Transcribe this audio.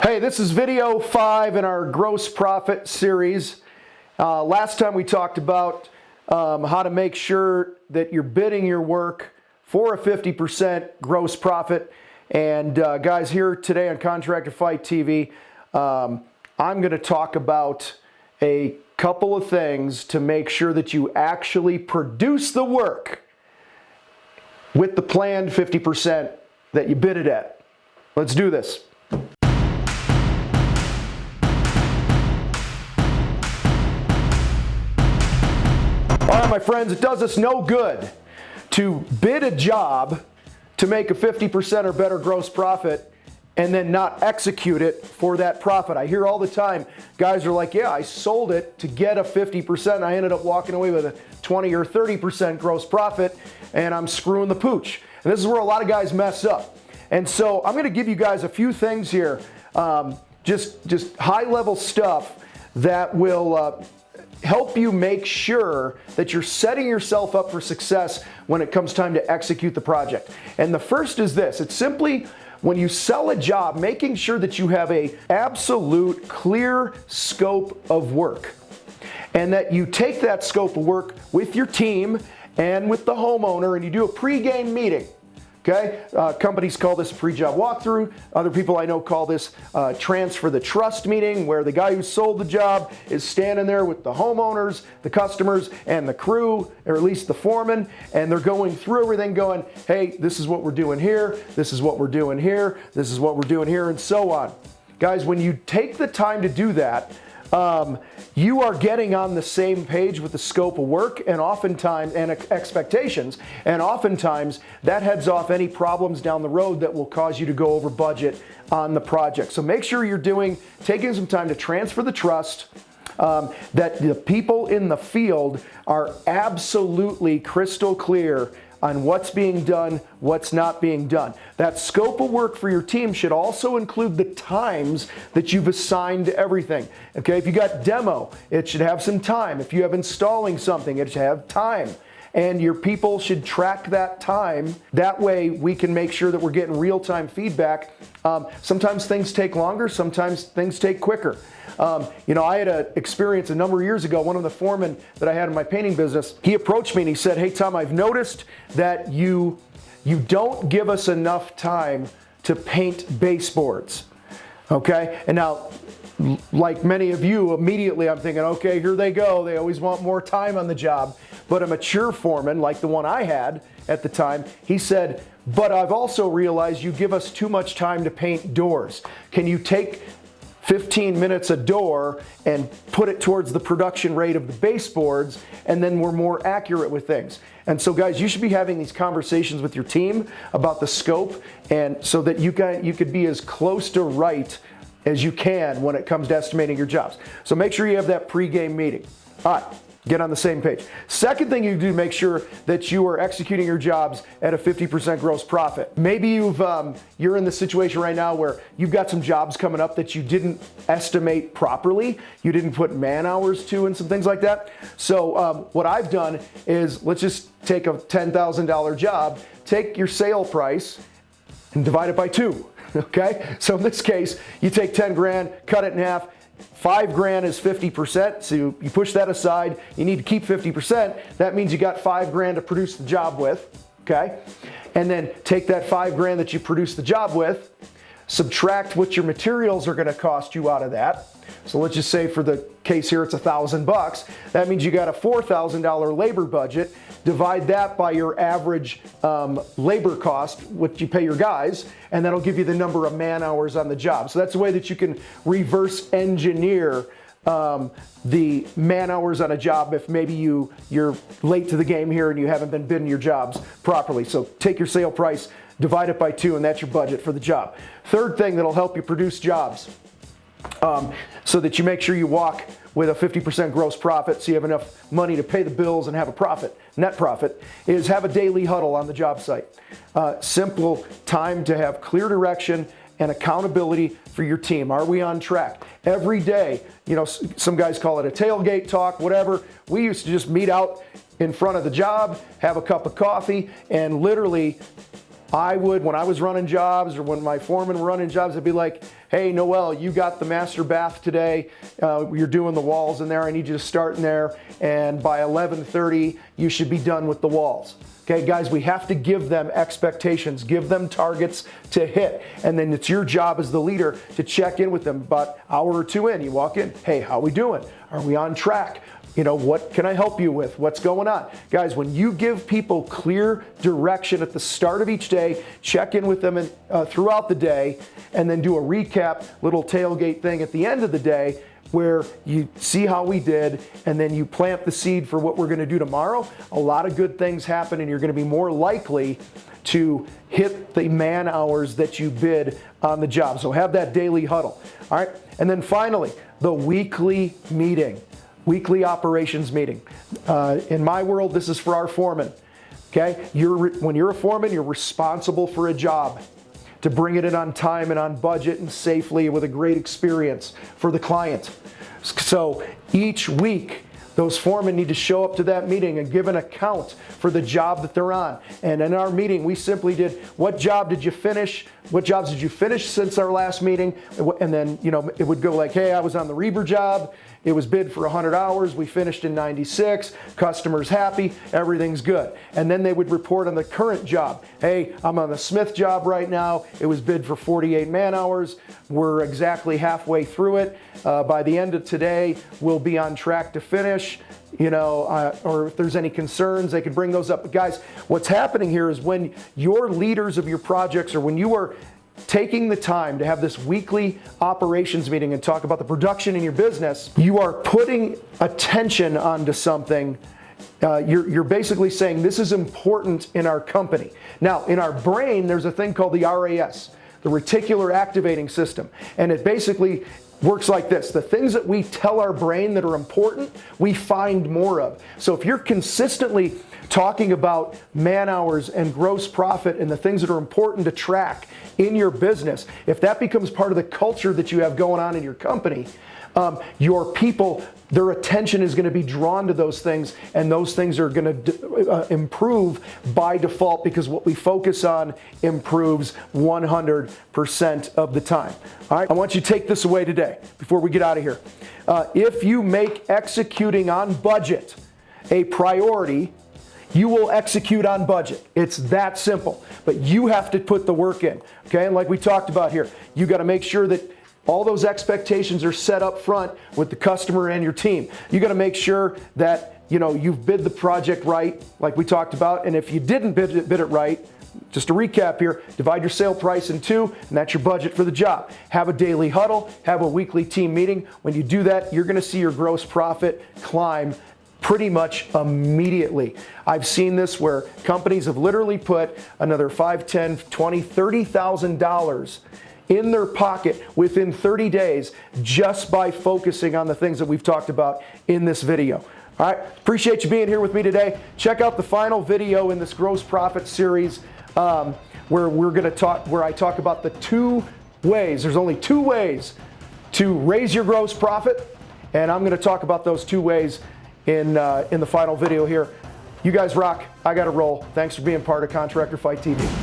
Hey, this is video 5 in our gross profit series. Last time we talked about how to make sure that you're bidding your work for a 50% gross profit. And guys, here today on Contractor Fight TV, I'm going to talk about a couple of things to make sure that you actually produce the work with the planned 50% that you bid it at. Let's do this. All right, my friends, it does us no good to bid a job to make a 50% or better gross profit and then not execute it for that profit. I hear all the time, guys are like, yeah, I sold it to get a 50%. And I ended up walking away with a 20 or 30% gross profit, and I'm screwing the pooch. And this is where a lot of guys mess up. And so I'm going to give you guys a few things here, just high-level stuff that will help you make sure that you're setting yourself up for success when it comes time to execute the project. And the first is this. It's simply when you sell a job, making sure that you have an absolute clear scope of work, and that you take that scope of work with your team and with the homeowner, and you do a pre-game meeting. Okay, companies call this a pre-job walkthrough. Other people I know call this transfer the trust meeting, where the guy who sold the job is standing there with the homeowners, the customers, and the crew, or at least the foreman, and they're going through everything going, hey, this is what we're doing here, this is what we're doing here, this is what we're doing here, and so on. Guys, when you take the time to do that, you are getting on the same page with the scope of work and oftentimes and expectations, and oftentimes that heads off any problems down the road that will cause you to go over budget on the project. So make sure you're taking some time to transfer the trust, that the people in the field are absolutely crystal clear on what's being done, what's not being done. That scope of work for your team should also include the times that you've assigned to everything. Okay, if you got demo, it should have some time. If you have installing something, it should have time. And your people should track that time. That way we can make sure that we're getting real-time feedback. Sometimes things take longer, sometimes things take quicker. I had an experience a number of years ago. One of the foremen that I had in my painting business, he approached me and he said, hey Tom, I've noticed that you don't give us enough time to paint baseboards. Okay, and now, like many of you, immediately I'm thinking, okay, here they go. They always want more time on the job. But a mature foreman, like the one I had at the time, he said, but I've also realized you give us too much time to paint doors. Can you take 15 minutes a door and put it towards the production rate of the baseboards, and then we're more accurate with things. And so guys, you should be having these conversations with your team about the scope, and so that you could be as close to right as you can when it comes to estimating your jobs. So make sure you have that pre-game meeting. All right, get on the same page. Second thing you do, make sure that you are executing your jobs at a 50% gross profit. Maybe you're in the situation right now where you've got some jobs coming up that you didn't estimate properly. You didn't put man hours to and some things like that. So what I've done is, let's just take a $10,000 job, take your sale price and divide it by 2. Okay, so in this case, you take 10 grand, cut it in half. 5 grand is 50%, so you push that aside. You need to keep 50%. That means you got 5 grand to produce the job with, okay? And then take that 5 grand that you produced the job with, subtract what your materials are gonna cost you out of that. So let's just say for the case here, it's $1,000. That means you got a $4,000 labor budget. Divide that by your average labor cost, what you pay your guys, and that'll give you the number of man hours on the job. So that's a way that you can reverse engineer the man hours on a job if maybe you're late to the game here and you haven't been bidding your jobs properly. So take your sale price, divide it by 2, and that's your budget for the job. Third thing that'll help you produce jobs, so that you make sure you walk with a 50% gross profit, so you have enough money to pay the bills and have a profit, net profit, is have a daily huddle on the job site. Simple time to have clear direction and accountability for your team. Are we on track? Every day, some guys call it a tailgate talk, whatever. We used to just meet out in front of the job, have a cup of coffee, and literally when I was running jobs or when my foreman were running jobs, I'd be like, hey, Noel, you got the master bath today. You're doing the walls in there. I need you to start in there. And by 11:30, you should be done with the walls. Okay, guys, we have to give them expectations, give them targets to hit. And then it's your job as the leader to check in with them about an hour or two in. You walk in, hey, how we doing? Are we on track? You know, what can I help you with? What's going on? Guys, when you give people clear direction at the start of each day, check in with them throughout the day, and then do a recap, little tailgate thing at the end of the day where you see how we did, and then you plant the seed for what we're going to do tomorrow, a lot of good things happen, and you're going to be more likely to hit the man hours that you bid on the job. So have that daily huddle. All right. And then finally, the weekly meeting. Weekly operations meeting. In my world, this is for our foreman. Okay, when you're a foreman, you're responsible for a job to bring it in on time and on budget and safely with a great experience for the client. So each week, those foremen need to show up to that meeting and give an account for the job that they're on. And in our meeting, we simply did, what job did you finish? What jobs did you finish since our last meeting? And then, you know, it would go like, hey, I was on the Reber job. It was bid for 100 hours. We finished in 96. Customer's happy. Everything's good. And then they would report on the current job. Hey, I'm on the Smith job right now. It was bid for 48 man hours. We're exactly halfway through it. By the end of today, we'll be on track to finish. You know, or if there's any concerns, they could bring those up. But guys, what's happening here is when your leaders of your projects, or when you are taking the time to have this weekly operations meeting and talk about the production in your business, you are putting attention onto something. You're basically saying this is important in our company. Now, in our brain, there's a thing called the RAS, the reticular activating system. And it basically works like this. The things that we tell our brain that are important, we find more of. So if you're consistently talking about man hours and gross profit and the things that are important to track in your business, if that becomes part of the culture that you have going on in your company, your people, their attention is going to be drawn to those things, and those things are going to improve by default, because what we focus on improves 100% of the time. All right, I want you to take this away today before we get out of here. If you make executing on budget a priority, you will execute on budget. It's that simple. But you have to put the work in. Okay, and like we talked about here, you got to make sure that all those expectations are set up front with the customer and your team. You got to make sure that, you know, you've bid the project right, like we talked about. And if you didn't bid it right, just to recap here, divide your sale price in two, and that's your budget for the job. Have a daily huddle, have a weekly team meeting. When you do that, you're going to see your gross profit climb pretty much immediately. I've seen this where companies have literally put another $5,000, $10,000, $20,000, $30,000 in their pocket within 30 days just by focusing on the things that we've talked about in this video. All right, appreciate you being here with me today. Check out the final video in this gross profit series where I talk about the 2 ways. There's only 2 ways to raise your gross profit, and I'm going to talk about those 2 ways in the final video here. You guys rock. I got to roll. Thanks for being part of Contractor Fight TV.